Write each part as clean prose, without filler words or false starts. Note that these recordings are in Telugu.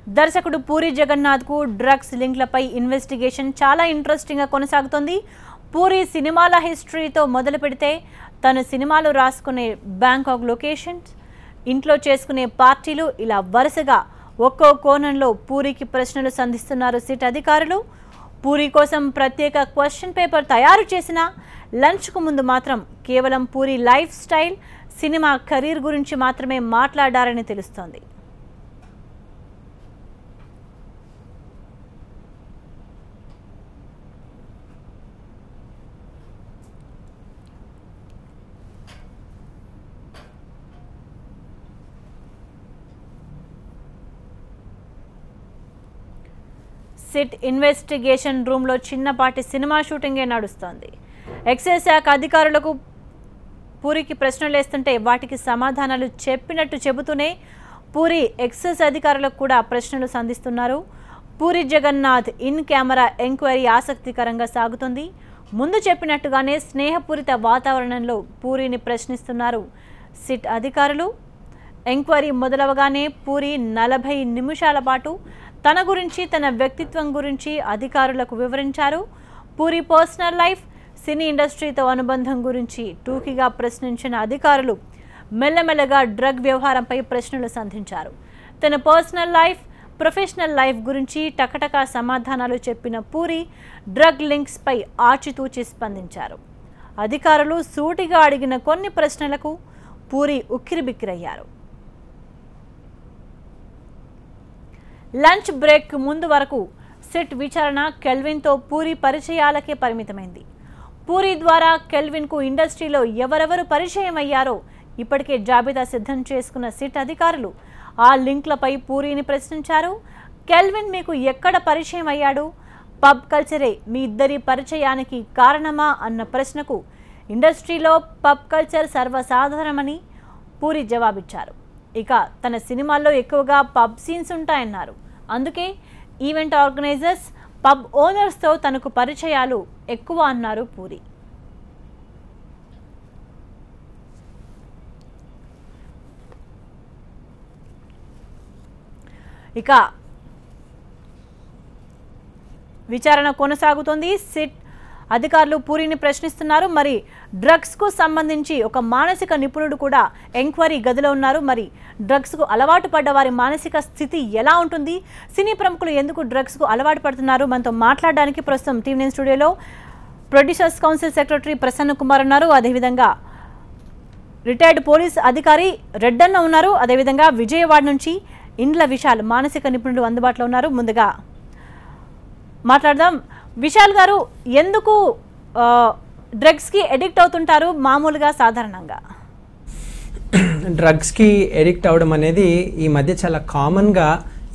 దర్శకుడు పూరి జగన్నాథ్కు డ్రగ్స్ లింక్లపై ఇన్వెస్టిగేషన్ చాలా ఇంట్రెస్టింగ్గా కొనసాగుతోంది. పూరి సినిమాల హిస్టరీతో మొదలు పెడితే తను సినిమాలు రాసుకునే బ్యాంకాక్ లొకేషన్స్, ఇంట్లో చేసుకునే పార్టీలు, ఇలా వరుసగా ఒక్కో కోణంలో పూరికి ప్రశ్నలు సంధిస్తున్నారు సిట్ అధికారులు. పూరి కోసం ప్రత్యేక క్వశ్చన్ పేపర్ తయారు చేసిన లంచ్కు ముందు మాత్రం కేవలం puri life style, cinema career గురించి మాత్రమే మాట్లాడారని తెలుస్తోంది. సిట్ ఇన్వెస్టిగేషన్ రూమ్లో చిన్నపాటి సినిమా షూటింగే నడుస్తోంది. ఎక్సైజ్ శాఖ అధికారులకు పూరికి ప్రశ్నలు వేస్తుంటే వాటికి సమాధానాలు చెప్పినట్టు చెబుతూనే పూరి ఎక్సైజ్ అధికారులకు కూడా ప్రశ్నలు సంధిస్తున్నారు. Puri Jagannadh in camera enquiry ఆసక్తికరంగా సాగుతుంది. ముందు చెప్పినట్టుగానే స్నేహపూరిత వాతావరణంలో పూరిని ప్రశ్నిస్తున్నారు సిట్ అధికారులు. ఎంక్వైరీ మొదలవగానే పూరి 40 నిమిషాల పాటు తన గురించి, తన వ్యక్తిత్వం గురించి అధికారులకు వివరించారు. పూరి పర్సనల్ లైఫ్, సినీ ఇండస్ట్రీతో అనుబంధం గురించి టూకీగా ప్రశ్నించిన అధికారులు మెల్లమెల్లగా డ్రగ్ వ్యవహారంపై ప్రశ్నలు సంధించారు. తన పర్సనల్ లైఫ్, ప్రొఫెషనల్ లైఫ్ గురించి టకటకా సమాధానాలు చెప్పిన పూరి డ్రగ్ లింక్స్పై ఆచితూచి స్పందించారు. అధికారులు సూటిగా అడిగిన కొన్ని ప్రశ్నలకు పూరి ఉక్కిరిబిక్కిరయ్యారు. లంచ్ బ్రేక్ ముందు వరకు సిట్ విచారణ కెల్విన్తో పూరి పరిచయాలకే పరిమితమైంది. పూరి ద్వారా కెల్విన్కు ఇండస్ట్రీలో ఎవరెవరు పరిచయం అయ్యారో ఇప్పటికే జాబితా సిద్ధం చేసుకున్న సిట్ అధికారులు ఆ లింక్లపై పూరిని ప్రశ్నించారు. కెల్విన్ మీకు ఎక్కడ పరిచయం అయ్యాడు? పబ్ కల్చరే మీ ఇద్దరి పరిచయానికి కారణమా అన్న ప్రశ్నకు ఇండస్ట్రీలో పబ్ కల్చర్ సర్వసాధారణమని పూరి జవాబిచ్చారు. ఇక తన సినిమాల్లో ఎక్కువగా పబ్ సీన్స్ ఉంటాయన్నారు. అందుకే ఈవెంట్ ఆర్గనైజర్స్, పబ్ ఓనర్స్తో తనకు పరిచయాలు ఎక్కువ అన్నారు పూరి. ఇక విచారణ కొనసాగుతోంది. సిట్ అధికారులు పూరిని ప్రశ్నిస్తున్నారు. మరి డ్రగ్స్కు సంబంధించి ఒక మానసిక నిపుణుడు కూడా ఎంక్వైరీ గదిలో ఉన్నారు. మరి డ్రగ్స్కు అలవాటు పడ్డ వారి మానసిక స్థితి ఎలా ఉంటుంది? సినీ ప్రముఖులు ఎందుకు డ్రగ్స్కు అలవాటు పడుతున్నారు? మనతో మాట్లాడడానికి ప్రస్తుతం టీవీ9 స్టూడియోలో producers council secretary Prasanna Kumar ఉన్నారు. అదేవిధంగా రిటైర్డ్ పోలీస్ అధికారి రెడ్డన్న ఉన్నారు. అదేవిధంగా విజయవాడ నుంచి ఇండ్ల విశాల్ మానసిక నిపుణుడు అందుబాటులో ఉన్నారు. ముందుగా మాట్లాడదాం. విశాల్ గారు, ఎందుకు డ్రగ్స్కి ఎడిక్ట్ అవుతుంటారు మామూలుగా సాధారణంగా? డ్రగ్స్కి ఎడిక్ట్ అవ్వడం అనేది ఈ మధ్య చాలా కామన్గా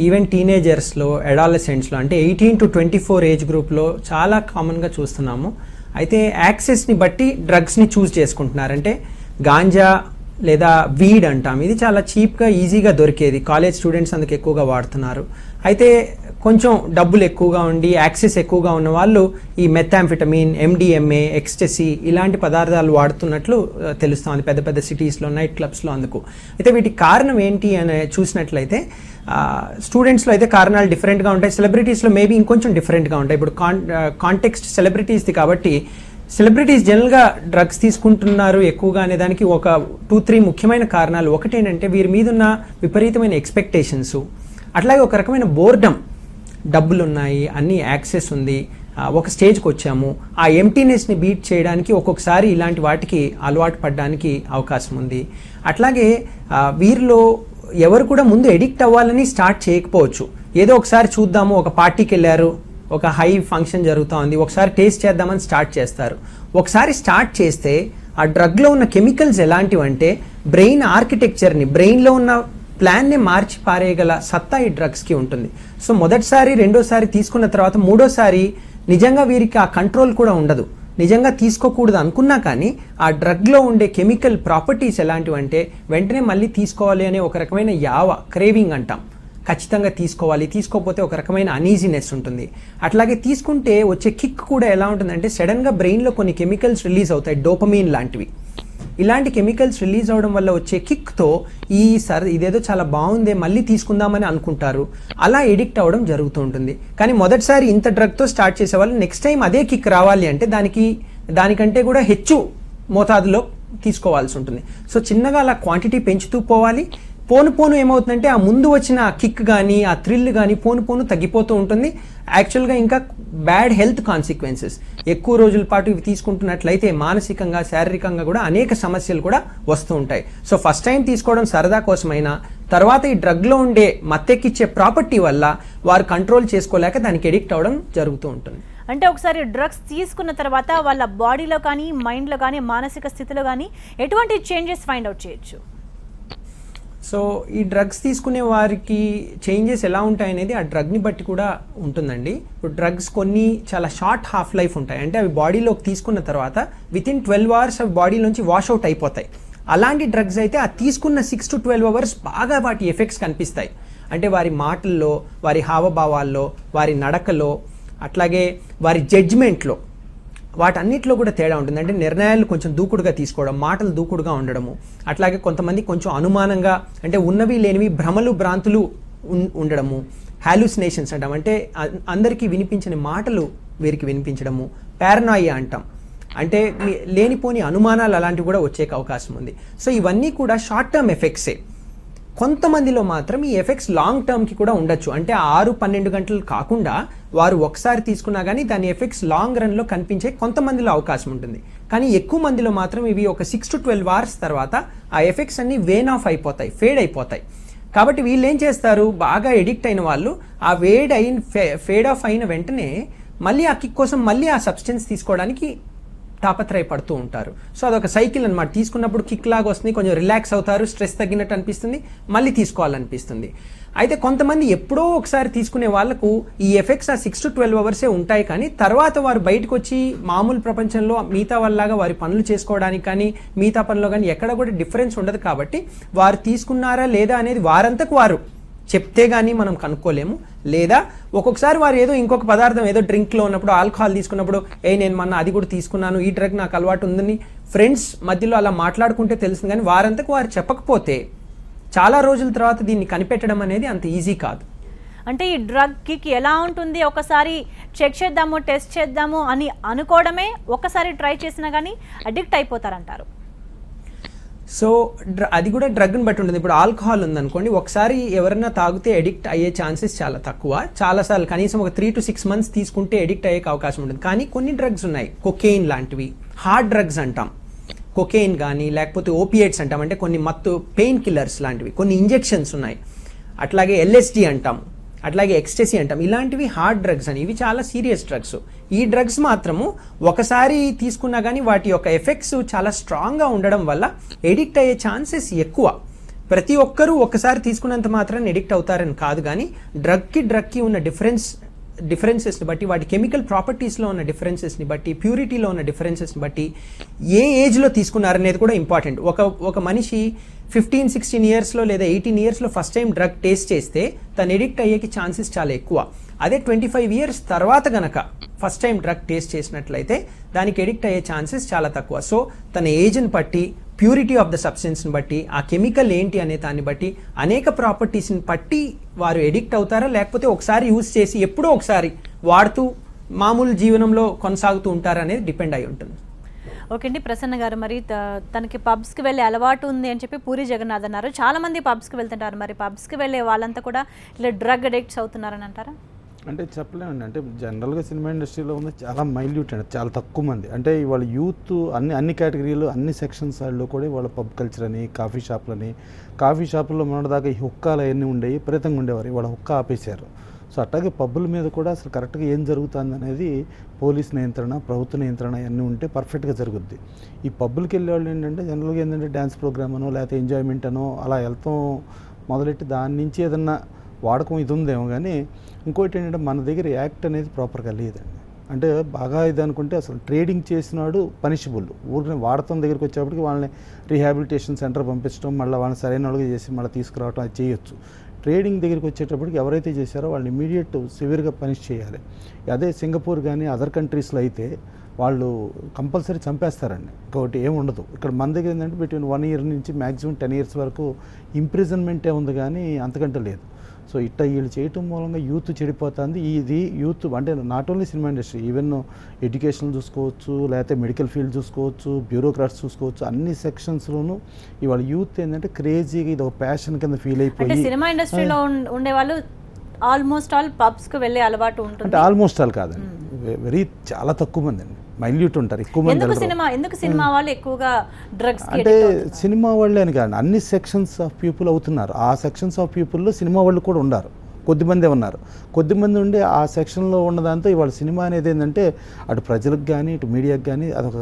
ఈవెన్ టీనేజర్స్లో, అడాలసెంట్స్లో, అంటే 18 to 24 ఏజ్ గ్రూప్లో చాలా కామన్గా చూస్తున్నాము. అయితే యాక్సెస్ని బట్టి డ్రగ్స్ని చూస్ చేసుకుంటున్నారు. అంటే గాంజా లేదా వీడ్ అంటాం, ఇది చాలా చీప్గా ఈజీగా దొరికేది, కాలేజ్ స్టూడెంట్స్ అందుకు ఎక్కువగా వాడుతున్నారు. అయితే కొంచెం డబ్బులు ఎక్కువగా ఉండి యాక్సెస్ ఎక్కువగా ఉన్న వాళ్ళు ఈ మెథాంఫిటమిన్, MDMA, ఎక్స్టసీ ఇలాంటి పదార్థాలు వాడుతున్నట్లు తెలుస్తుంది పెద్ద పెద్ద సిటీస్లో, నైట్ క్లబ్స్లో. అందుకు అయితే వీటికి కారణం ఏంటి అని చూసినట్లయితే స్టూడెంట్స్లో అయితే కారణాలు డిఫరెంట్గా ఉంటాయి, సెలబ్రిటీస్లో మేబీ ఇంకొంచెం డిఫరెంట్గా ఉంటాయి. ఇప్పుడు కాంటెక్స్ట్ సెలబ్రిటీస్ది కాబట్టి సెలబ్రిటీస్ జనరల్గా డ్రగ్స్ తీసుకుంటున్నారు ఎక్కువగా అనే దానికి ఒక 2-3 ముఖ్యమైన కారణాలు. ఒకటి ఏంటంటే వీరి మీద ఉన్న విపరీతమైన ఎక్స్పెక్టేషన్స్, అట్లాగే ఒక రకమైన బోర్డమ్. డబ్బులు ఉన్నాయి, అన్ని యాక్సెస్ ఉంది, ఒక స్టేజ్కి వచ్చాము, ఆ ఎంటీనెస్ని బీట్ చేయడానికి ఒక్కొక్కసారి ఇలాంటి వాటికి అలవాటు పడడానికి అవకాశం ఉంది. అట్లాగే వీరిలో ఎవరు కూడా ముందు ఎడిక్ట్ అవ్వాలని స్టార్ట్ చేయకపోవచ్చు. ఏదో ఒకసారి చూద్దాము, ఒక పార్టీకి వెళ్ళారు, ఒక హై ఫంక్షన్ జరుగుతూ ఉంది, ఒకసారి టేస్ట్ చేద్దామని స్టార్ట్ చేస్తారు. ఒకసారి స్టార్ట్ చేస్తే ఆ డ్రగ్లో ఉన్న కెమికల్స్ ఎలాంటివంటే బ్రెయిన్ ఆర్కిటెక్చర్ని, బ్రెయిన్లో ఉన్న ప్లాన్ని మార్చి పారేయగల సత్తా ఈ డ్రగ్స్కి ఉంటుంది. సో మొదటిసారి, రెండోసారి తీసుకున్న తర్వాత మూడోసారి నిజంగా వీరికి ఆ కంట్రోల్ కూడా ఉండదు. నిజంగా తీసుకోకూడదు అనుకున్నా కానీ ఆ డ్రగ్లో ఉండే కెమికల్ ప్రాపర్టీస్ ఎలాంటివంటే వెంటనే మళ్ళీ తీసుకోవాలి అనే ఒక రకమైన క్రేవింగ్ అంటాం. ఖచ్చితంగా తీసుకోవాలి, తీసుకోకపోతే ఒక రకమైన అనీజీనెస్ ఉంటుంది. అట్లాగే తీసుకుంటే వచ్చే కిక్ కూడా ఎలా ఉంటుందంటే సడన్గా బ్రెయిన్లో కొన్ని కెమికల్స్ రిలీజ్ అవుతాయి, డోపమీన్ లాంటివి. ఇలాంటి కెమికల్స్ రిలీజ్ అవ్వడం వల్ల వచ్చే కిక్తో ఇదేదో చాలా బాగుందే మళ్ళీ తీసుకుందామని అనుకుంటారు, అలా ఎడిక్ట్ అవ్వడం జరుగుతూ ఉంటుంది. కానీ మొదటిసారి ఇంత డ్రగ్తో స్టార్ట్ చేసే వాళ్ళు నెక్స్ట్ టైం అదే కిక్ రావాలి అంటే దానికంటే కూడా ಹೆಚ್ಚು మోతాదులో తీసుకోవాల్సి ఉంటుంది. సో చిన్నగా అలా క్వాంటిటీ పెంచుతూ పోవాలి. పోను ఏమవుతుందంటే ఆ ముందు వచ్చిన కిక్ కానీ ఆ థ్రిల్ కానీ పోను తగ్గిపోతూ ఉంటుంది. యాక్చువల్గా ఇంకా బ్యాడ్ హెల్త్ కాన్సిక్వెన్సెస్, ఎక్కువ రోజుల పాటు ఇవి తీసుకుంటున్నట్లయితే మానసికంగా శారీరకంగా కూడా అనేక సమస్యలు కూడా వస్తూ ఉంటాయి. సో ఫస్ట్ టైం తీసుకోవడం సరదా కోసమైనా తర్వాత ఈ డ్రగ్లో ఉండే మత్తెక్కిచ్చే ప్రాపర్టీ వల్ల వారు కంట్రోల్ చేసుకోలేక దానికి ఎడిక్ట్ అవ్వడం జరుగుతూ ఉంటుంది. అంటే ఒకసారి డ్రగ్స్ తీసుకున్న తర్వాత వాళ్ళ బాడీలో కానీ మైండ్లో కానీ మానసిక స్థితిలో కానీ ఎటువంటి చేంజెస్ ఫైండ్ అవుట్ చేయొచ్చు? సో ఈ డ్రగ్స్ తీసుకునే వారికి చేంజెస్ ఎలా ఉంటాయనేది ఆ డ్రగ్ని బట్టి కూడా ఉంటుందండి. ఇప్పుడు డ్రగ్స్ కొన్ని చాలా షార్ట్ హాఫ్ లైఫ్ ఉంటాయి, అంటే అవి బాడీలోకి తీసుకున్న తర్వాత వితిన్ 12 hours అవి బాడీలోంచి వాష్అవుట్ అయిపోతాయి. అలాంటి డ్రగ్స్ అయితే ఆ తీసుకున్న 6 to 12 hours బాగా వాటి ఎఫెక్ట్స్ కనిపిస్తాయి. అంటే వారి మాటల్లో, వారి హావభావాల్లో, వారి నడకలో, అట్లాగే వారి జడ్జ్మెంట్లో, వాటన్నిటిలో కూడా తేడా ఉంటుంది. అంటే నిర్ణయాలు కొంచెం దూకుడుగా తీసుకోవడం, మాటలు దూకుడుగా ఉండడము, అట్లాగే కొంతమంది కొంచెం అనుమానంగా, అంటే ఉన్నవి లేనివి భ్రమలు భ్రాంతులు ఉండడము, హాలుసినేషన్స్ అంటాం, అంటే అందరికీ వినిపించని మాటలు వీరికి వినిపించడము, పారనాయియా అంటాం, అంటే లేనిపోని అనుమానాలు అలాంటివి కూడా వచ్చే అవకాశం ఉంది. సో ఇవన్నీ కూడా షార్ట్ టర్మ్ ఎఫెక్ట్సే. కొంతమందిలో మాత్రం ఈ ఎఫెక్ట్స్ లాంగ్ టర్మ్కి కూడా ఉండొచ్చు. అంటే 6-12 గంటలు కాకుండా వారు ఒకసారి తీసుకున్నా కానీ దాని ఎఫెక్ట్స్ లాంగ్ రన్లో కనిపించే కొంతమందిలో అవకాశం ఉంటుంది. కానీ ఎక్కువ మందిలో మాత్రం ఇవి ఒక 6 to 12 hours తర్వాత ఆ ఎఫెక్ట్స్ అన్ని వేన్ ఆఫ్ అయిపోతాయి, ఫేడ్ అయిపోతాయి. కాబట్టి వీళ్ళు ఏం చేస్తారు, బాగా ఎడిక్ట్ అయిన వాళ్ళు ఆ ఫేడ్ ఆఫ్ అయిన వెంటనే మళ్ళీ ఆ కిక్ కోసం మళ్ళీ ఆ సబ్స్టెన్స్ తీసుకోవడానికి తాపత్రయపడుతూ ఉంటారు. సో అదొక సైకిల్ అనమాట. తీసుకున్నప్పుడు కిక్ లాగా వస్తుంది, కొంచెం రిలాక్స్ అవుతారు, స్ట్రెస్ తగ్గినట్టు అనిపిస్తుంది, మళ్ళీ తీసుకోవాలనిపిస్తుంది. అయితే కొంతమంది ఎప్పుడో ఒకసారి తీసుకునే వాళ్ళకు ఈ ఎఫెక్ట్స్ ఆ 6 to 12 hours ఉంటాయి, కానీ తర్వాత వారు బయటకు వచ్చి మామూలు ప్రపంచంలో మిగతా వాళ్ళలాగా వారి పనులు చేసుకోవడానికి కానీ మిగతా పనిలో కానీ ఎక్కడ కూడా డిఫరెన్స్ ఉండదు. కాబట్టి వారు తీసుకున్నారా లేదా అనేది వారంతకు వారు చెప్తే కానీ మనం కనుక్కోలేము. లేదా ఒక్కొక్కసారి వారు ఏదో ఇంకొక పదార్థం ఏదో డ్రింక్లో ఉన్నప్పుడు, ఆల్కహాల్ తీసుకున్నప్పుడు, నేను మొన్న అది కూడా తీసుకున్నాను, ఈ డ్రగ్ నాకు అలవాటు ఉందని ఫ్రెండ్స్ మధ్యలో అలా మాట్లాడుకుంటే తెలుస్తుంది. కానీ వారంతకు వారు చెప్పకపోతే చాలా రోజుల తర్వాత దీన్ని కనిపెట్టడం అనేది అంత ఈజీ కాదు. అంటే ఈ డ్రగ్ కిక్ ఎలా ఉంటుంది, ఒకసారి చెక్ చేద్దాము, టెస్ట్ చేద్దాము అని అనుకోవడమే, ఒకసారి ట్రై చేసినా కానీ అడిక్ట్ అయిపోతారంటారు. సో అది కూడా డ్రగ్ని బట్టి ఉంటుంది. ఇప్పుడు ఆల్కహాల్ ఉందనుకోండి, ఒకసారి ఎవరైనా తాగితే ఎడిక్ట్ అయ్యే ఛాన్సెస్ చాలా తక్కువ. చాలాసార్లు కనీసం ఒక 3 to 6 months తీసుకుంటే ఎడిక్ట్ అయ్యే అవకాశం ఉంటుంది. కానీ కొన్ని డ్రగ్స్ ఉన్నాయి, కొకెయిన్ లాంటివి, హార్డ్ డ్రగ్స్ అంటాం, కొకెయిన్ కానీ లేకపోతే ఓపియేట్స్ అంటాం, అంటే కొన్ని మత్తు పెయిన్ కిల్లర్స్ లాంటివి, కొన్ని ఇంజెక్షన్స్ ఉన్నాయి, అట్లాగే LSD అంటాం, అట్లాగే ఎక్స్టసీ అంటాం. ఇలాంటివి హార్డ్ డ్రగ్స్ అని, ఇవి చాలా సీరియస్ డ్రగ్స్. ఈ డ్రగ్స్ మాత్రము ఒకసారి తీసుకున్నా కానీ వాటి యొక్క ఎఫెక్ట్స్ చాలా స్ట్రాంగ్గా ఉండడం వల్ల ఎడిక్ట్ అయ్యే ఛాన్సెస్ ఎక్కువ. ప్రతి ఒక్కరూ ఒకసారి తీసుకున్నంత మాత్రాన్ని ఎడిక్ట్ అవుతారని కాదు, కానీ డ్రగ్కి ఉన్న డిఫరెన్సెస్ని బట్టి, వాటి కెమికల్ ప్రాపర్టీస్లో ఉన్న డిఫరెన్సెస్ని బట్టి, ప్యూరిటీలో ఉన్న డిఫరెన్సెస్ని బట్టి, ఏ ఏజ్లో తీసుకున్నారనేది కూడా ఇంపార్టెంట్. ఒక మనిషి 15-16 yearsలో లేదా 18 yearsలో ఫస్ట్ టైం డ్రగ్ టేస్ట్ చేస్తే తను ఎడిక్ట్ అయ్యేకి ఛాన్సెస్ చాలా ఎక్కువ. అదే 25 years తర్వాత గనక ఫస్ట్ టైం డ్రగ్ టేస్ట్ చేసినట్లయితే దానికి ఎడిక్ట్ అయ్యే ఛాన్సెస్ చాలా తక్కువ. సో తన ఏజ్ని బట్టి, ప్యూరిటీ ఆఫ్ ద సబ్స్టెన్స్ని బట్టి, ఆ కెమికల్ ఏంటి అనే దాన్ని బట్టి, అనేక ప్రాపర్టీస్ని బట్టి వారు ఎడిక్ట్ అవుతారా, లేకపోతే ఒకసారి యూజ్ చేసి ఎప్పుడో ఒకసారి వాడుతూ మామూలు జీవనంలో కొనసాగుతూ ఉంటారా అనేది డిపెండ్ అయి ఉంటుంది. ఓకే అండి, ప్రసన్న గారు, మరి తనకి పబ్స్కి వెళ్ళే అలవాటు ఉంది అని చెప్పి పూరి జగన్నాథ్ అన్నారు. చాలామంది పబ్స్కి వెళ్తుంటారు, మరి పబ్స్కి వెళ్ళే వాళ్ళంతా కూడా ఇలా డ్రగ్ అడిక్ట్స్ అవుతున్నారని అంటారా? అంటే చెప్పలేమండి. అంటే జనరల్గా సినిమా ఇండస్ట్రీలో ఉంది చాలా మైల్యూట్ అండి, చాలా తక్కువ మంది. అంటే వాళ్ళ యూత్ అన్ని కేటగిరీలు, అన్ని సెక్షన్స్ వాళ్ళు కూడా వాళ్ళ పబ్ కల్చర్ అని, కాఫీ షాపుల్లో మొన్నటిదాకా ఈ హుక్కాలు అవన్నీ ఉండేవి, విపరీతంగా ఉండేవారు. వాళ్ళ హుక్కా ఆపేశారు. సో అట్లాగే పబ్బుల మీద కూడా అసలు కరెక్ట్గా ఏం జరుగుతుంది అనేది పోలీస్ నియంత్రణ, ప్రభుత్వ నియంత్రణ అవన్నీ ఉంటే పర్ఫెక్ట్గా జరుగుద్ది. ఈ పబ్బులకి వెళ్ళే వాళ్ళు ఏంటంటే జనరల్గా ఏంటంటే డ్యాన్స్ ప్రోగ్రామ్ అనో లేకపోతే ఎంజాయ్మెంట్ అనో అలా వెళ్తాం మొదలెట్టి దాని నుంచి ఏదన్నా వాడకం ఇది ఉందేమో. కానీ ఇంకోటి ఏంటంటే మన దగ్గర యాక్ట్ అనేది ప్రాపర్గా లేదండి. అంటే బాగా ఇది అనుకుంటే అసలు ట్రేడింగ్ చేసినాడు పనిషబుల్. ఊరిని వాడటం దగ్గరికి వచ్చేప్పటికి వాళ్ళని రీహాబిలిటేషన్ సెంటర్ పంపించడం, మళ్ళీ వాళ్ళని సరైన వాళ్ళకి చేసి మళ్ళీ తీసుకురావడం అది చేయొచ్చు. ట్రేడింగ్ దగ్గరికి వచ్చేటప్పటికి ఎవరైతే చేశారో వాళ్ళని ఇమీడియట్ సివియర్గా పనిష్ చేయాలి. అదే సింగపూర్ కానీ అదర్ కంట్రీస్లో అయితే వాళ్ళు కంపల్సరీ చంపేస్తారండి. ఇంకొకటి ఏమి ఉండదు. ఇక్కడ మన దగ్గర ఏంటంటే బిట్వీన్ 1 year నుంచి మ్యాక్సిమం 10 years వరకు ఇంప్రిజన్మెంటే ఉంది కానీ అంతకంటే లేదు. సో ఇట్లా వీళ్ళు చేయటం మూలంగా యూత్ చెడిపోతుంది. ఇది యూత్ అంటే not only cinema industry, even education చూసుకోవచ్చు, లేకపోతే మెడికల్ ఫీల్డ్ చూసుకోవచ్చు, బ్యూరోక్రాట్స్ చూసుకోవచ్చు, అన్ని సెక్షన్స్లోనూ ఇవాళ యూత్ ఏంటంటే క్రేజీగా ఇది ఒక ప్యాషన్ కింద ఫీల్ అయిపోయి. సినిమా ఇండస్ట్రీలో ఉండే వాళ్ళు ఆల్మోస్ట్ ఆల్ పబ్స్కి వెళ్ళే అలవాటు ఉంటుంది. అంటే ఆల్మోస్ట్ ఆల్ కాదండి, వెరీ చాలా తక్కువ మంది అండి, మైల్యూట్ ఉంటారు, ఎక్కువ మంది. ఎందుకు సినిమా వాళ్ళు ఎక్కువగా డ్రగ్స్ అంటే సినిమా వాళ్ళే అని కాదు, అన్ని సెక్షన్స్ ఆఫ్ పీపుల్ అవుతున్నారు. ఆ సెక్షన్స్ ఆఫ్ పీపుల్లో సినిమా వాళ్ళు కూడా ఉన్నారు, కొద్దిమందే ఉన్నారు. కొద్దిమంది ఉండి ఆ సెక్షన్లో ఉన్నదాంతో ఇవాళ సినిమా అనేది ఏంటంటే అటు ప్రజలకు కానీ ఇటు మీడియాకి కానీ అదొక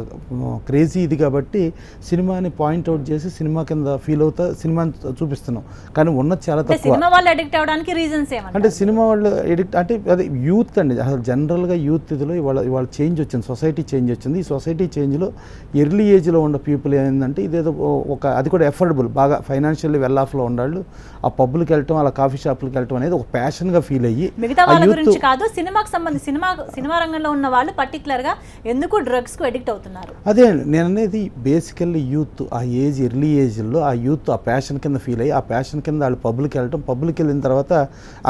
క్రేజీ ఇది కాబట్టి సినిమాని పాయింట్అవుట్ చేసి సినిమా కింద ఫీల్ అవుతా సినిమాని చూపిస్తున్నాం. కానీ ఉన్నది చాలా తక్కువ. సినిమా వాళ్ళు అడిక్ట్ అవడానికి రీజన్స్ ఏమంటే అంటే సినిమా వాళ్ళు ఎడిక్ట్ అంటే అదే యూత్ అండి. అసలు జనరల్గా యూత్ ఇదిలో ఇవాళ చేంజ్ వచ్చింది, సొసైటీ చేంజ్ వచ్చింది. ఈ సొసైటీ చేంజ్లో ఎర్లీ ఏజ్లో ఉన్న పీపుల్ ఏంటంటే ఇదేదో ఒక అది కూడా ఎఫర్డబుల్, బాగా ఫైనాన్షియల్లీ వెల్ ఆఫ్లో ఉండాళ్ళు ఆ పబ్లకు వెళ్ళటం అలా కాఫీ షాపులకు వెళ్ళటం అనేది ఒక ప్యాషన్గా ఫీల్ అయ్యి, మిగతా వాళ్ళ గురించి కాదు, సినిమాకి సంబంధించి సినిమా రంగంలో ఉన్న వాళ్ళు పర్టికులర్గా ఎందుకు డ్రగ్స్కు అడిక్ట్ అవుతున్నారు. అదే నేను అనేది బేసికల్లీ యూత్ ఆ ఏజ్ ఎర్లీ ఏజ్లో ఆ యూత్ ఆ ప్యాషన్ కింద ఫీల్ అయ్యి ఆ ప్యాషన్ కింద వాళ్ళు పబ్లిక్ వెళ్ళటం, పబ్లిక్ వెళ్ళిన తర్వాత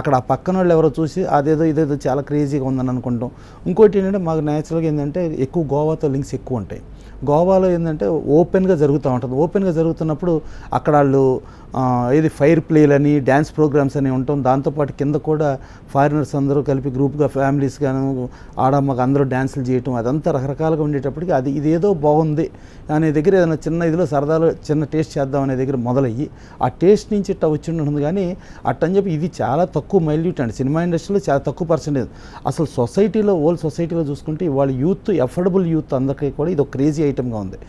అక్కడ ఆ పక్కన వాళ్ళు ఎవరో చూసి అదేదో ఇదేదో చాలా క్రేజీగా ఉందని అనుకుంటాం. ఇంకోటి ఏంటంటే మాకు న్యాచురల్గా ఏంటంటే ఎక్కువ గోవాతో లింక్స్ ఎక్కువ ఉంటాయి. గోవాలో ఏంటంటే ఓపెన్గా జరుగుతూ ఉంటుంది. ఓపెన్గా జరుగుతున్నప్పుడు అక్కడ వాళ్ళు ఏది ఫైర్ ప్లేలని డ్యాన్స్ ప్రోగ్రామ్స్ అని ఉంటాం. దాంతోపాటు కింద కూడా ఫారినర్స్ అందరూ కలిపి గ్రూప్గా ఫ్యామిలీస్ గాను ఆడమ్మకు అందరూ డ్యాన్సులు చేయటం అదంతా రకరకాలుగా ఉండేటప్పటికి అది ఇదేదో బాగుంది అనే దగ్గర ఏదైనా చిన్న ఇదిలో సరదాలో చిన్న టేస్ట్ చేద్దాం అనే దగ్గర మొదలయ్యి ఆ టేస్ట్ నుంచి ఇట్లా వచ్చి ఉంటుంది. కానీ అట్టని చెప్పి ఇది చాలా తక్కువ మైల్యూట్ అండి. సినిమా ఇండస్ట్రీలో చాలా తక్కువ పర్సెంటేజ్. అసలు సొసైటీలో ఓల్డ్ సొసైటీలో చూసుకుంటే వాళ్ళ యూత్ ఎఫర్డబుల్ యూత్ అందరికీ కూడా ఇది ఒక క్రేజీ ఐటమ్గా ఉంది.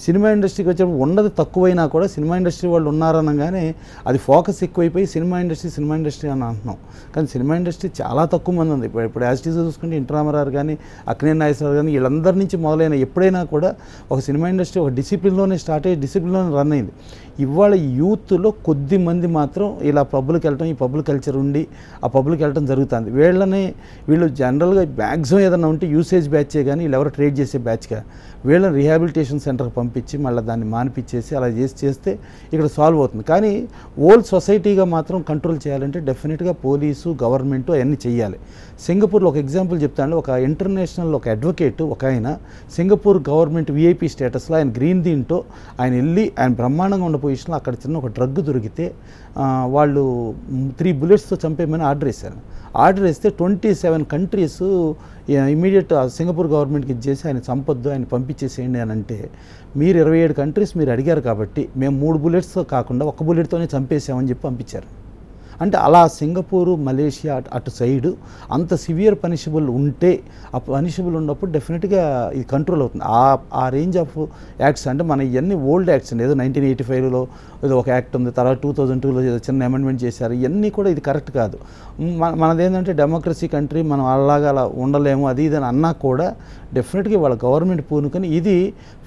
సినిమా ఇండస్ట్రీకి వచ్చేప్పుడు ఉన్నది తక్కువైనా కూడా సినిమా ఇండస్ట్రీ వాళ్ళు ఉన్నారనగానే అది ఫోకస్ ఎక్కువైపోయి సినిమా ఇండస్ట్రీ అని అంటున్నాం. కానీ సినిమా ఇండస్ట్రీ చాలా తక్కువ మంది ఉంది. ఇప్పుడు యాజ్ టీజర్ చూసుకుంటే ఇంట్రామరారు కానీ అక్కినేని నాగేశ్వరరావు కానీ వీళ్ళందరి నుంచి మొదలైన ఎప్పుడైనా కూడా ఒక సినిమా ఇండస్ట్రీ ఒక డిసిప్లిన్లోనే స్టార్ట్ అయ్యి డిసిప్లిన్లోనే రన్ అయింది. ఇవాళ యూత్లో కొద్ది మంది మాత్రం ఇలా పబ్లిక్ వెళ్ళటం, ఈ పబ్లిక్ కల్చర్ ఉండి ఆ పబ్లిక్ వెళ్ళటం జరుగుతుంది. వీళ్ళు జనరల్గా మ్యాక్సిమం ఏదైనా ఉంటే యూసేజ్ బ్యాచే కానీ వీళ్ళు ఎవరు ట్రేడ్ చేసే బ్యాచ్గా వీళ్ళని రీహాబిలిటేషన్ సెంటర్కి పంపించి మళ్ళీ దాన్ని మానిపించేసి అలా చేస్తే ఇక్కడ సాల్వ్ అవుతుంది. కానీ ఓల్డ్ సొసైటీగా మాత్రం కంట్రోల్ చేయాలంటే డెఫినెట్గా పోలీసు గవర్నమెంటు అవన్నీ చేయాలి. సింగపూర్లో ఒక ఎగ్జాంపుల్ చెప్తాను. ఒక ఇంటర్నేషనల్ ఒక అడ్వకేట్ ఒక ఆయన సింగపూర్ గవర్నమెంట్ విఐపి స్టేటస్లో ఆయన గ్రీన్ దీంతో ఆయన వెళ్ళి ఆయన బ్రహ్మాండంగా ఉన్న పొజిషన్లో అక్కడ చిన్న ఒక డ్రగ్ దొరికితే వాళ్ళు 3 bulletsతో చంపేయమని ఆర్డర్ వేశారు. ఆర్డర్ వేస్తే 27 countries ఇమీడియట్ సింగపూర్ గవర్నమెంట్కి ఇచ్చేసి ఆయన చంపొద్దు, ఆయన పంపించేసేయండి అని అంటే మీరు 27 countries మీరు అడిగారు కాబట్టి మేము 3 bulletsతో కాకుండా 1 bulletతోనే చంపేసామని చెప్పి పంపించారు. అంటే అలా సింగపూరు మలేషియా అటు సైడు అంత సివియర్ పనిషబుల్ ఉంటే ఆ పనిషబుల్ ఉన్నప్పుడు డెఫినెట్గా ఇది కంట్రోల్ అవుతుంది. ఆ రేంజ్ ఆఫ్ యాక్ట్స్ అంటే మన ఇవన్నీ ఓల్డ్ యాక్ట్స్ అండి. ఏదో 1985లో ఏదో ఒక యాక్ట్ ఉంది, తర్వాత 2002లో ఏదో చిన్న అమెండ్మెంట్ చేశారు. ఇవన్నీ కూడా ఇది కరెక్ట్ కాదు. మనదేంటంటే డెమోక్రసీ కంట్రీ, మనం అలాగా అలా ఉండలేము అది ఇది అని అన్నా కూడా డెఫినెట్గా వాళ్ళ గవర్నమెంట్ పూనుకొని ఇది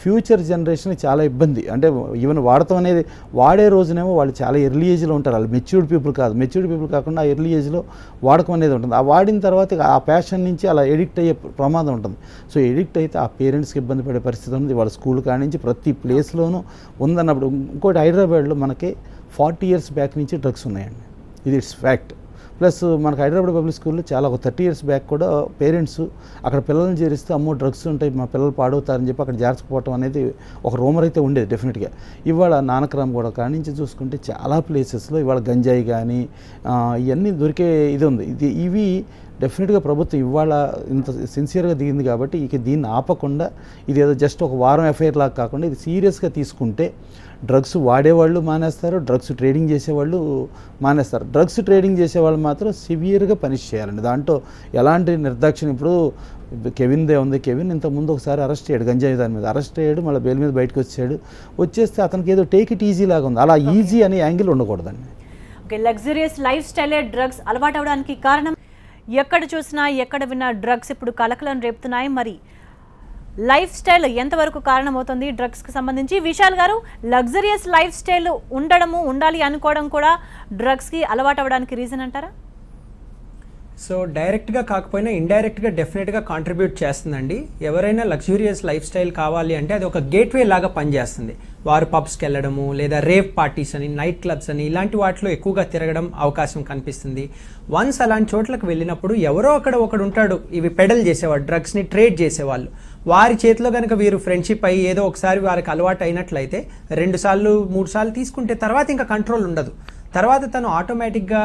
ఫ్యూచర్ జనరేషన్కి చాలా ఇబ్బంది. అంటే ఈవెన్ వాడటం అనేది వాడే రోజునేమో వాళ్ళు చాలా ఎర్లీ ఏజ్లో ఉంటారు. వాళ్ళు మెచ్యూర్డ్ పీపుల్ కాదు. మెచ్యూర్డ్ పీపుల్ కాకుండా ఆ ఎర్లీ ఏజ్లో వాడకం అనేది ఉంటుంది. ఆ వాడిన తర్వాత ఆ ప్యాషన్ నుంచి అలా ఎడిక్ట్ అయ్యే ప్రమాదం ఉంటుంది. సో ఎడిక్ట్ అయితే ఆ పేరెంట్స్కి ఇబ్బంది పడే పరిస్థితి ఉంది. వాళ్ళ స్కూల్ కాడి నుంచి ప్రతి ప్లేస్లోనూ ఉందన్నప్పుడు. ఇంకోటి హైదరాబాద్లో మనకి 40 years బ్యాక్ నుంచి డ్రగ్స్ ఉన్నాయండి. ఇది ఇట్స్ ఫ్యాక్ట్. ప్లస్ మనకు హైదరాబాద్ పబ్లిక్ స్కూల్లో చాలా ఒక 30 years బ్యాక్ కూడా పేరెంట్స్ అక్కడ పిల్లల్ని చేరిస్తే అమ్మో డ్రగ్స్ ఉంటాయి మా పిల్లలు పాడవుతారని చెప్పి అక్కడ జార్చుకుపోవటం అనేది ఒక రూమర్ అయితే ఉండేది డెఫినెట్గా. ఇవాళ నానక్రామ్ కూడా కాడి నుంచి చూసుకుంటే చాలా ప్లేసెస్లో ఇవాళ గంజాయి కానీ ఇవన్నీ దొరికే ఇది ఉంది. ఇవి డెఫినెట్గా ప్రభుత్వం ఇవాళ ఇంత సిన్సియర్గా దిగింది కాబట్టి ఇక దీన్ని ఆపకుండా ఇది ఏదో జస్ట్ ఒక వారం ఎఫ్ఐఆర్ లాగా కాకుండా ఇది సీరియస్గా తీసుకుంటే డ్రగ్స్ వాడేవాళ్ళు మానేస్తారు, డ్రగ్స్ ట్రేడింగ్ చేసేవాళ్ళు మానేస్తారు. డ్రగ్స్ ట్రేడింగ్ చేసేవాళ్ళు మాత్రం సివియర్గా పనిష్ చేయాలండి. దాంట్లో ఎలాంటి నిర్దాక్షిణ్యం. ఇప్పుడు కెవిన్దే ఉంది. కెవిన్ ఇంతకుముందు ఒకసారి అరెస్ట్ అయ్యాడు గంజాయి దాని మీద. అరెస్ట్ అయ్యాడు, మళ్ళీ బెయిల్ మీద బయటకు వచ్చేస్తే అతనికి ఏదో టేక్ ఇట్ ఈజీ లాగా ఉంది. అలా ఈజీ అనే యాంగిల్ ఉండకూడదండి. ఓకే, లగ్జరియస్ లైఫ్ స్టైలే డ్రగ్స్ అలవాటు అవడానికి కారణం. ఎక్కడ చూసినా ఎక్కడ విన్నా డ్రగ్స్ ఇప్పుడు కలకలను రేపుతున్నాయి. మరి లైఫ్ స్టైల్ ఎంతవరకు కారణమవుతుంది డ్రగ్స్కి సంబంధించి? విశాల్ గారు, లగ్జరియస్ లైఫ్ స్టైల్ ఉండాలి అనుకోవడం కూడా డ్రగ్స్కి అలవాటు అవ్వడానికి రీజన్ అంటారా? సో డైరెక్ట్గా కాకపోయినా ఇండైరెక్ట్గా డెఫినెట్గా కాంట్రిబ్యూట్ చేస్తుందండి. ఎవరైనా లగ్జూరియస్ లైఫ్ స్టైల్ కావాలి అంటే అది ఒక గేట్వే లాగా పనిచేస్తుంది. వారు పబ్స్కి వెళ్ళడము లేదా రేవ్ పార్టీస్ అని, నైట్ క్లబ్స్ అని ఇలాంటి వాటిలో ఎక్కువగా తిరగడం అవకాశం కనిపిస్తుంది. వన్స్ అలాంటి చోట్లకు వెళ్ళినప్పుడు ఎవరో అక్కడ ఒకడు ఉంటాడు ఇవి పెడల్ చేసేవాడు, డ్రగ్స్ని ట్రేడ్ చేసేవాళ్ళు. వారి చేతిలో కనుక వీరు ఫ్రెండ్షిప్ అయ్యి ఏదో ఒకసారి వారికి అలవాటు అయినట్లయితే 2 సార్లు 3 సార్లు తీసుకుంటే తర్వాత ఇంకా కంట్రోల్ ఉండదు. తర్వాత తను ఆటోమేటిక్గా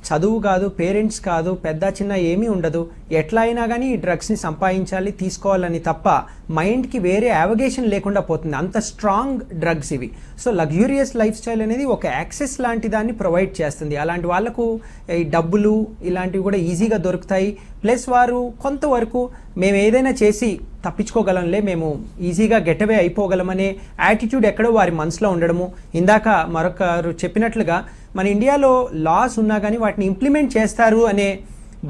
చదువు కాదు, పేరెంట్స్ కాదు, పెద్ద చిన్న ఏమీ ఉండదు, ఎట్లా అయినా కానీ ఈ డ్రగ్స్ని సంపాదించాలి, తీసుకోవాలని తప్ప మైండ్కి వేరే యావగేషన్ లేకుండా పోతుంది. అంత స్ట్రాంగ్ డ్రగ్స్ ఇవి. సో లగ్జూరియస్ లైఫ్ స్టైల్ అనేది ఒక యాక్సెస్ లాంటి దాన్ని ప్రొవైడ్ చేస్తుంది. అలాంటి వాళ్ళకు ఈ డబ్బులు ఇలాంటివి కూడా ఈజీగా దొరుకుతాయి. ప్లస్ వారు కొంతవరకు మేము ఏదైనా చేసి తప్పించుకోగలంలే, మేము ఈజీగా గెటవే అయిపోగలమనే యాటిట్యూడ్ ఎక్కడో వారి మనసులో ఉండడము. ఇందాక మరొకరు చెప్పినట్లుగా మన ఇండియాలో లాస్ ఉన్నా కానీ వాటిని ఇంప్లిమెంట్ చేస్తారు అనే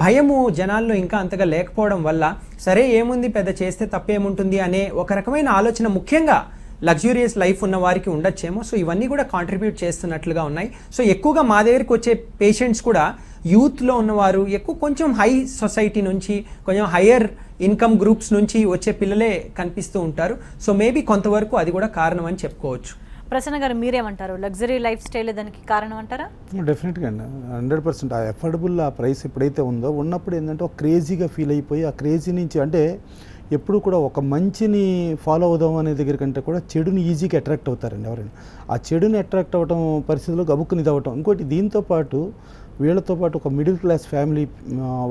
భయము జనాల్లో ఇంకా అంతగా లేకపోవడం వల్ల సరే ఏముంది పెద్ద చేస్తే తప్పేముంటుంది అనే ఒక రకమైన ఆలోచన ముఖ్యంగా లగ్జూరియస్ లైఫ్ ఉన్న వారికి ఉండొచ్చేమో. సో ఇవన్నీ కూడా కాంట్రిబ్యూట్ చేస్తున్నట్లుగా ఉన్నాయి. సో ఎక్కువగా మా దగ్గరికి వచ్చే పేషెంట్స్ కూడా యూత్లో ఉన్నవారు, ఎక్కువ కొంచెం హై సొసైటీ నుంచి, కొంచెం హయ్యర్ ఇన్కమ్ గ్రూప్స్ నుంచి వచ్చే పిల్లలే కనిపిస్తూ ఉంటారు. సో మేబీ కొంతవరకు అది కూడా కారణం అని చెప్పుకోవచ్చు. ప్రసన్న గారు మీరేమంటారు? లగ్జరీ లైఫ్ స్టైల్ దానికి కారణం అంటారా? డెఫినెట్గా అండి, 100%. ఆ ఎఫర్డబుల్ ఆ ప్రైస్ ఎప్పుడైతే ఉందో ఉన్నప్పుడు ఏంటంటే ఒక క్రేజీగా ఫీల్ అయిపోయి ఆ క్రేజీ నుంచి అంటే ఎప్పుడు కూడా ఒక మంచిని ఫాలో అవుదాం అనే దగ్గర కంటే కూడా చెడుని ఈజీగా అట్రాక్ట్ అవుతారండి ఎవరైనా. ఆ చెడుని అట్రాక్ట్ అవ్వడం పరిస్థితుల్లో గబుక్కుని ఇదవ్వటం. ఇంకోటి దీంతో పాటు వీళ్ళతో పాటు ఒక మిడిల్ క్లాస్ ఫ్యామిలీ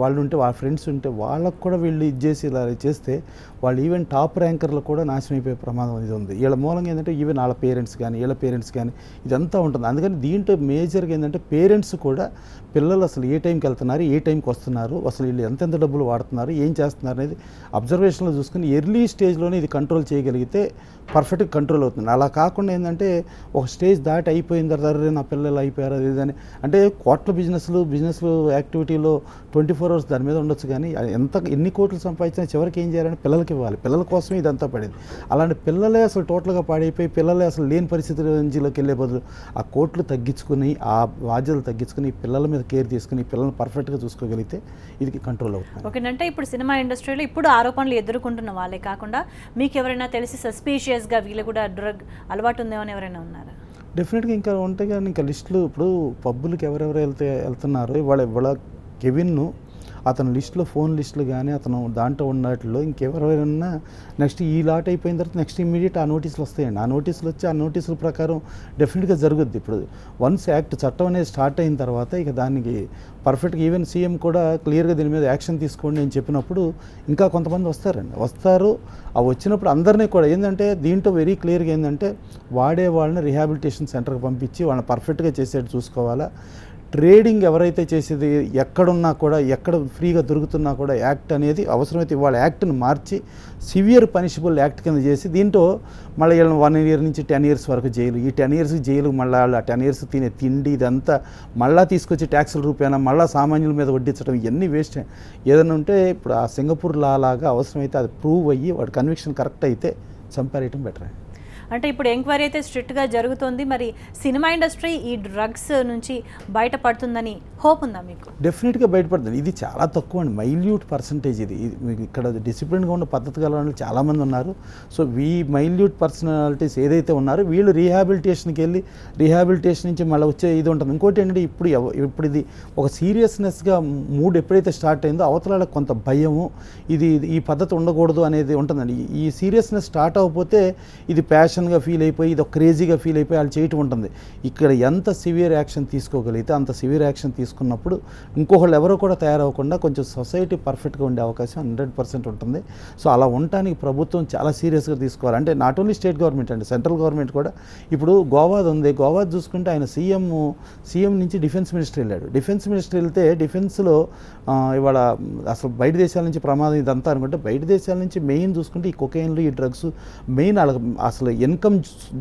వాళ్ళు ఉంటే, వాళ్ళ ఫ్రెండ్స్ ఉంటే వాళ్ళకు కూడా వీళ్ళు ఇది చేసి ఇలా చేస్తే వాళ్ళు ఈవెన్ టాప్ ర్యాంకర్లు కూడా నాశనం అయిపోయే ప్రమాదం అనేది ఉంది. వీళ్ళ మూలంగా ఏంటంటే ఈవెన్ వాళ్ళ పేరెంట్స్ కానీ వీళ్ళ పేరెంట్స్ కానీ ఇదంతా ఉంటుంది. అందుకని దీంట్లో మేజర్గా ఏంటంటే పేరెంట్స్ కూడా పిల్లలు అసలు ఏ టైంకి వెళ్తున్నారు, ఏ టైంకి వస్తున్నారు, అసలు వీళ్ళు ఎంతెంత డబ్బులు వాడుతున్నారు, ఏం చేస్తున్నారు అనేది అబ్జర్వేషన్లో చూసుకుని ఎర్లీ స్టేజ్లోనే ఇది కంట్రోల్ చేయగలిగితే పర్ఫెక్ట్గా కంట్రోల్ అవుతుంది. అలా కాకుండా ఏంటంటే ఒక స్టేజ్ దాటి అయిపోయిన తర్వాత నా పిల్లలు అయిపోయారు అది ఇదని అంటే కోట్ల బిజినెస్ యాక్టివిటీలో 24 hours దాని మీద ఉండొచ్చు. కానీ ఎన్ని కోట్లు సంపాదించినా చివరికి ఏం చేయాలని పిల్లలకి ఇవ్వాలి. పిల్లల కోసమే ఇదంతా పడేది. అలాంటి పిల్లలే అసలు టోటల్గా పాడైపోయి పిల్లలే అసలు లేని పరిస్థితి రేంజ్లోకి వెళ్ళే బదులు ఆ కోట్లు తగ్గించుకుని, ఆ బాధ్యతలు తగ్గించుకుని, పిల్లల మీద కేర్ తీసుకుని పిల్లల్ని పర్ఫెక్ట్గా చూసుకోగలిగితే ఇది కంట్రోల్ అవుతుంది. ఓకేనంటే ఇప్పుడు సినిమా ఇండస్ట్రీలో ఇప్పుడు ఆరోపణలు ఎదుర్కొంటున్న వాళ్ళే కాకుండా మీకు ఎవరైనా తెలిసి సస్పీషియస్గా వీళ్ళు కూడా డ్రగ్ అలవాటు ఉందేమో అని ఎవరైనా ఉన్నారా? డెఫినెట్గా ఇంకా ఉంటాయి కానీ ఇంకా లిస్టులు ఇప్పుడు పబ్బులకి ఎవరెవరు వెళ్తున్నారో ఇవాళ కెవిన్ను అతని లిస్టులో ఫోన్ లిస్టులు కానీ అతను దాంట్లో ఉన్నట్లో ఇంకెవరైనా నెక్స్ట్ ఈ లాట్ అయిపోయిన తర్వాత నెక్స్ట్ ఇమీడియట్ ఆ నోటీసులు వస్తాయండి. ఆ నోటీసులు వచ్చి ఆ నోటీసుల ప్రకారం డెఫినెట్గా జరుగుద్ది. ఇప్పుడు వన్స్ చట్టం అనేది స్టార్ట్ అయిన తర్వాత ఇక దానికి పర్ఫెక్ట్గా ఈవెన్ సీఎం కూడా క్లియర్గా దీని మీద యాక్షన్ తీసుకోండి అని చెప్పినప్పుడు ఇంకా కొంతమంది వస్తారు. ఆ వచ్చినప్పుడు అందరినీ కూడా ఏంటంటే దీంట్లో వెరీ క్లియర్గా ఏంటంటే వాడే వాళ్ళని రిహాబిలిటేషన్ సెంటర్కి పంపించి వాళ్ళని పర్ఫెక్ట్గా చేసేట్టు చూసుకోవాలా. ట్రేడింగ్ ఎవరైతే చేసేది ఎక్కడున్నా కూడా, ఎక్కడ ఫ్రీగా దొరుకుతున్నా కూడా యాక్ట్ అనేది అవసరమైతే వాళ్ళ యాక్ట్ని మార్చి సివియర్ పనిషబుల్ యాక్ట్ కింద చేసి దీంట్లో మళ్ళీ 1 year నుంచి 10 years వరకు జైలు. ఈ 10 years జైలు మళ్ళీ 10 years తినే తిండి ఇదంతా మళ్ళీ తీసుకొచ్చి ట్యాక్సుల రూపాయన మళ్ళీ సామాన్యుల మీద వడ్డించడం ఇవన్నీ వేస్ట్. ఏదైనా ఉంటే ఇప్పుడు ఆ సింగపూర్ లా లాగా అవసరమైతే అది ప్రూవ్ అయ్యి వాడి కన్విక్షన్ కరెక్ట్ అయితే చంపారేయటం బెటర్. అంటే ఇప్పుడు ఎంక్వైరీ అయితే స్ట్రిక్ట్గా జరుగుతుంది. మరి సినిమా ఇండస్ట్రీ ఈ డ్రగ్స్ నుంచి బయటపడుతుందని హోప్ ఉందా మీకు? డెఫినెట్గా బయటపడుతుంది. ఇది చాలా తక్కువ అండి, మైల్యూట్ పర్సంటేజ్. ఇది మీకు ఇక్కడ డిసిప్లిన్గా ఉన్న పద్ధతి గల వాళ్ళు చాలామంది ఉన్నారు. సో మైల్యూట్ పర్సనాలిటీస్ ఏదైతే ఉన్నారో వీళ్ళు రీహాబిలిటేషన్కి వెళ్ళి రీహాబిలిటేషన్ నుంచి మళ్ళీ వచ్చే ఇది ఉంటుంది. ఇంకోటి ఏంటంటే ఇప్పుడు ఇది ఒక సీరియస్నెస్గా మూడ్ ఎప్పుడైతే స్టార్ట్ అయిందో అవతల కొంత భయము, ఇది ఈ పద్ధతి ఉండకూడదు అనేది ఉంటుందండి. ఈ సీరియస్నెస్ స్టార్ట్ అవ్వకపోతే ఇది ప్యాషన్గా ఫీల్ అయిపోయి ఇది ఒక క్రేజీగా ఫీల్ అయిపోయి వాళ్ళు చేయటం ఉంటుంది. ఇక్కడ ఎంత సివియర్ యాక్షన్ తీసుకోగలిగితే అంత సివియర్ యాక్షన్ తీసుకున్నప్పుడు ఇంకొకళ్ళు ఎవరో కూడా తయారవ్వకుండా కొంచెం సొసైటీ పర్ఫెక్ట్గా ఉండే అవకాశం 100% ఉంటుంది. సో అలా ఉండటానికి ప్రభుత్వం చాలా సీరియస్గా తీసుకోవాలి. అంటే నాట్ ఓన్లీ స్టేట్ గవర్నమెంట్ అండి, సెంట్రల్ గవర్నమెంట్ కూడా. ఇప్పుడు గోవాది ఉంది, గోవా చూసుకుంటే ఆయన సీఎం నుంచి డిఫెన్స్ మినిస్టర్ వెళ్ళాడు. డిఫెన్స్ మినిస్టర్ వెళ్తే డిఫెన్స్లో ఇవాళ అసలు బయట దేశాల నుంచి ప్రమాదం ఇదంతా అనుకుంటే బయట దేశాల నుంచి మెయిన్ చూసుకుంటే ఈ కొకైన్లు ఈ డ్రగ్స్ మెయిన్ అసలు ఇన్కమ్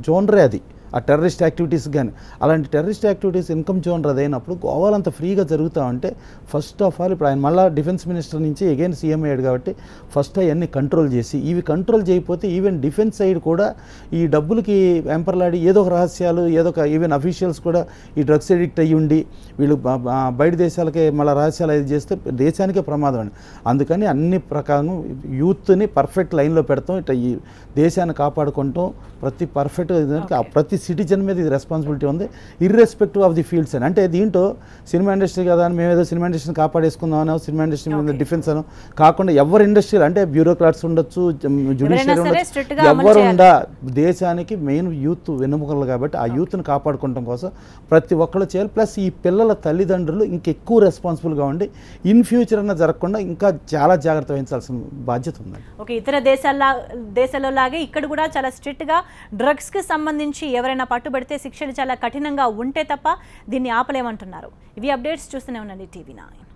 జోనరే అది. ఆ టెర్రరిస్ట్ యాక్టివిటీస్ కానీ. అలాంటి టెర్రరిస్ట్ యాక్టివిటీస్ ఇన్కమ్ జోన్ అదైనప్పుడు గోవాలో అంత ఫ్రీగా జరుగుతూ ఉంటే ఫస్ట్ ఆఫ్ ఆల్ ఇప్పుడు ఆయన మళ్ళీ డిఫెన్స్ మినిస్టర్ నుంచి అగైన్ సీఎం అయ్యాడు కాబట్టి ఫస్ట్ అవన్నీ కంట్రోల్ చేసి, ఇవి కంట్రోల్ చేయకపోతే ఈవెన్ డిఫెన్స్ సైడ్ కూడా ఈ డబ్బులకి వెంపర్లాడి ఏదో ఒక రహస్యాలు ఏదో ఒక ఈవెన్ అఫీషియల్స్ కూడా ఈ డ్రగ్స్ ఎడిక్ట్ అయ్యి ఉండి వీళ్ళు బయట దేశాలకే మళ్ళీ రహస్యాలు అది చేస్తే దేశానికే ప్రమాదం అండి. అందుకని అన్ని ప్రకారం యూత్ని పర్ఫెక్ట్ లైన్లో పెడతాం, ఇట్లా ఈ దేశాన్ని కాపాడుకుంటాం. ప్రతి పర్ఫెక్ట్ ప్రతి సిటిజన్ మీద ఇది రెస్పాన్సిబిలిటీ ఉంది, ఇర్రెస్పెక్టివ్ ఆఫ్ ది ఫీల్డ్స్ అని. అంటే దీంట్లో సినిమా ఇండస్ట్రీ కదా అని మేము ఏదో సినిమా ఇండస్ట్రీని కాపాడేసుకుందాం అనో, సినిమా ఇండస్ట్రీ మీద డిఫెన్స్ అనో కాకుండా ఎవరి ఇండస్ట్రీలు అంటే బ్యూరోక్రాట్స్ ఉండొచ్చు, జ్యుడిషియరీ ఉండొచ్చు, ఎవరుండా దేశానికి మెయిన్ యూత్ వెన్నుముకలు కాబట్టి ఆ యూత్ని కాపాడుకోవడం కోసం ప్రతి ఒక్కళ్ళు చేయాలి. ప్లస్ ఈ పిల్లల తల్లిదండ్రులు ఇంకెక్కువ రెస్పాన్సిబుల్గా ఉండి ఇన్ ఫ్యూచర్ అన్న జరగకుండా ఇంకా చాలా జాగ్రత్త వహించాల్సిన బాధ్యత ఉంది. ఓకే, ఇతర దేశాల్లో లాగే ఇక్కడ కూడా చాలా స్ట్రిక్ట్గా డ్రగ్స్కి సంబంధించి ఎవరైనా పట్టుబడితే శిక్షలు చాలా కఠినంగా ఉంటే తప్ప దీన్ని ఆపలేమంటున్నారు. ఇవి అప్డేట్స్ చూస్తూనే ఉండండి TV9.